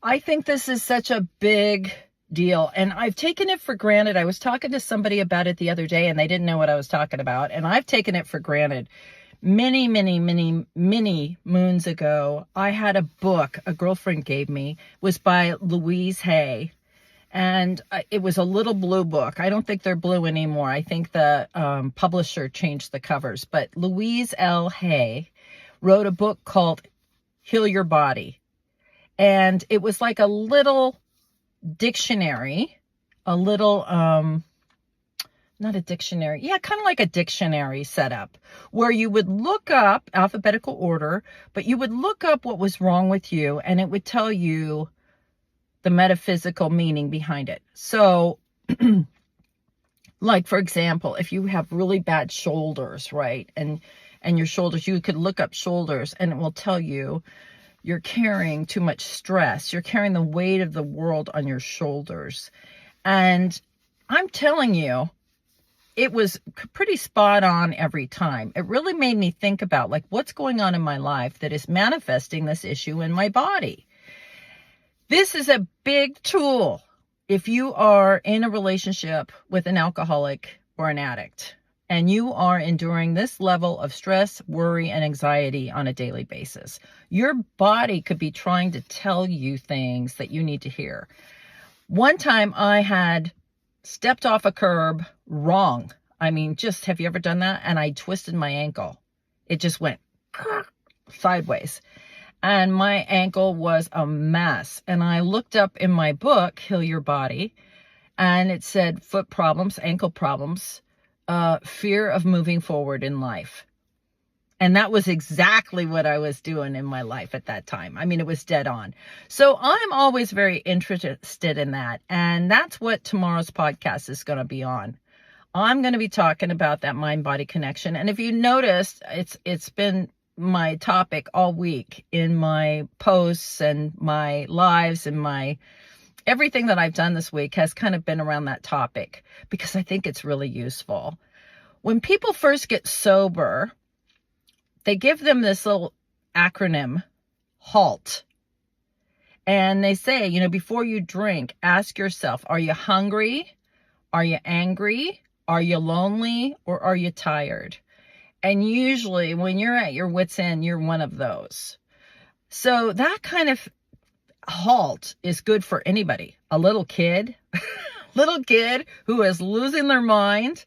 I think this is such a big deal, and I've taken it for granted. I was talking to somebody about it the other day, and they didn't know what I was talking about, and I've taken it for granted. Many moons ago, I had a book a girlfriend gave me. It was by Louise Hay, and it was a little blue book. I don't think they're blue anymore. I think the publisher changed the covers, but Louise L. Hay wrote a book called Heal Your Body. And it was like a little dictionary, a little, not a dictionary. Yeah, kind of like a dictionary setup where you would look up alphabetical order, but you would look up what was wrong with you and it would tell you the metaphysical meaning behind it. So, like, for example, if you have really bad shoulders, right? And your shoulders, you could look up shoulders and it will tell you you're carrying too much stress. You're carrying the weight of the world on your shoulders. And I'm telling you, it was pretty spot on every time. It really made me think about, like, what's going on in my life that is manifesting this issue in my body. This is a big tool if you are in a relationship with an alcoholic or an addict, and you are enduring this level of stress, worry, and anxiety on a daily basis. Your body could be trying to tell you things that you need to hear. One time I had stepped off a curb wrong. I mean, just, have you ever done that? And I twisted my ankle. It just went sideways. And my ankle was a mess. And I looked up in my book, Heal Your Body, and it said foot problems, ankle problems, fear of moving forward in life. And that was exactly what I was doing in my life at that time. I mean, it was dead on. So I'm always very interested in that. And that's what tomorrow's podcast is going to be on. I'm going to be talking about that mind-body connection. And if you noticed, it's been my topic all week in my posts and my lives and my everything that I've done this week has kind of been around that topic because I think it's really useful. When people first get sober, they give them this little acronym, HALT. And they say, before you drink, ask yourself, are you hungry? Are you angry? Are you lonely? Or are you tired? And usually when you're at your wit's end, you're one of those. So that kind of HALT is good for anybody. A little kid who is losing their mind.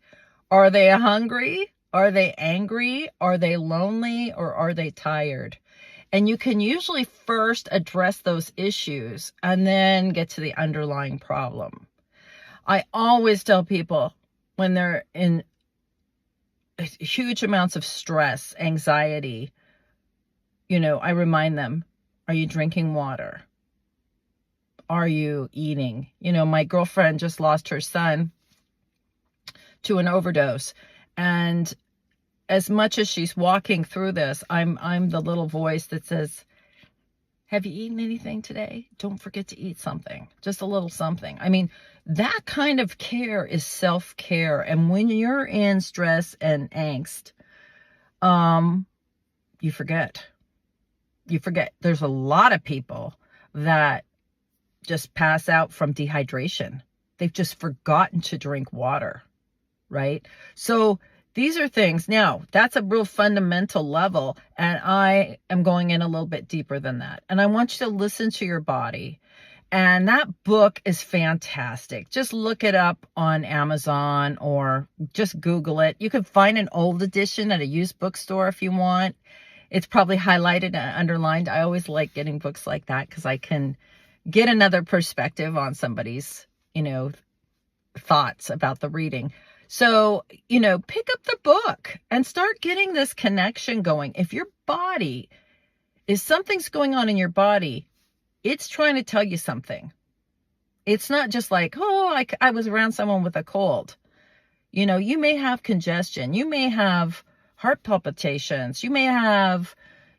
Are they hungry? Are they angry? Are they lonely? Or are they tired? And you can usually first address those issues and then get to the underlying problem. I always tell people when they're in huge amounts of stress, anxiety, I remind them, are you drinking water? Are you eating? My girlfriend just lost her son to an overdose. And as much as she's walking through this, I'm the little voice that says, have you eaten anything today? Don't forget to eat something, just a little something. I mean, that kind of care is self-care. And when you're in stress and angst, you forget. There's a lot of people that just pass out from dehydration. They've just forgotten to drink water, right? So these are things. Now, that's a real fundamental level, and I am going in a little bit deeper than that. And I want you to listen to your body. And that book is fantastic. Just look it up on Amazon or just Google it. You can find an old edition at a used bookstore if you want. It's probably highlighted and underlined. I always like getting books like that because I can get another perspective on somebody's, thoughts about the reading. So, pick up the book and start getting this connection going. If your body something's going on in your body, it's trying to tell you something. It's not just like, I was around someone with a cold. You may have congestion. You may have heart palpitations. You may have,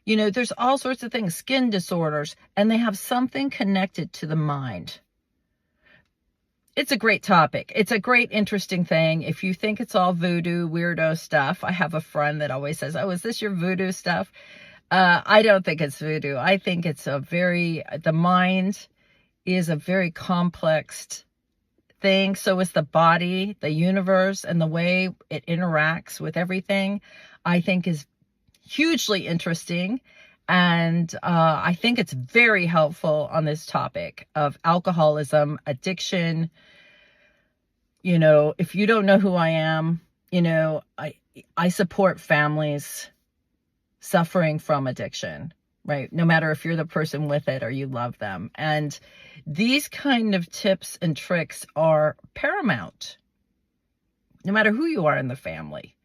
there's all sorts of things, skin disorders, and they have something connected to the mind. It's a great topic. It's a great, interesting thing. If you think it's all voodoo, weirdo stuff, I have a friend that always says, is this your voodoo stuff? I don't think it's voodoo. I think it's the mind is a very complex thing. So is the body, the universe, and the way it interacts with everything, I think is hugely interesting. And I think it's very helpful on this topic of alcoholism, addiction. You know, if you don't know who I am, you know, I support families suffering from addiction, right? No matter if you're the person with it or you love them. And these kind of tips and tricks are paramount, no matter who you are in the family.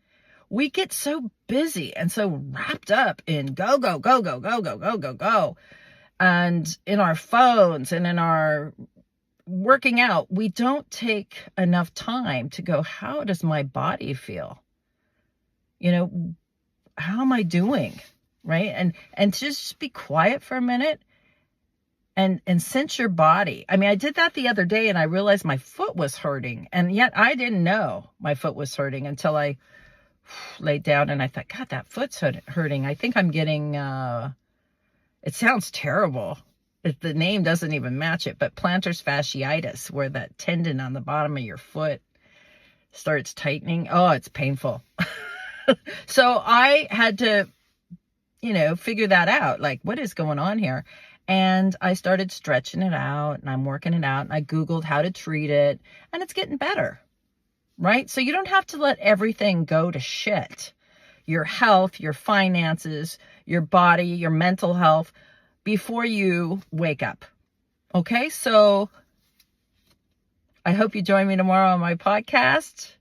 We get so busy and so wrapped up in go, go, go, go, go, go, go, go, go. And in our phones and in our working out, we don't take enough time to go, how does my body feel? You know, how am I doing? Right? And just be quiet for a minute and sense your body. I mean, I did that the other day and I realized my foot was hurting. And yet I didn't know my foot was hurting until I laid down and I thought, God, that foot's hurting. I think I'm getting, it sounds terrible. The name doesn't even match it, but plantar fasciitis, where that tendon on the bottom of your foot starts tightening. Oh, it's painful. So I had to, you know, figure that out. Like, what is going on here? And I started stretching it out and I'm working it out and I Googled how to treat it and it's getting better. Right? So you don't have to let everything go to shit. Your health, your finances, your body, your mental health before you wake up. Okay? So I hope you join me tomorrow on my podcast.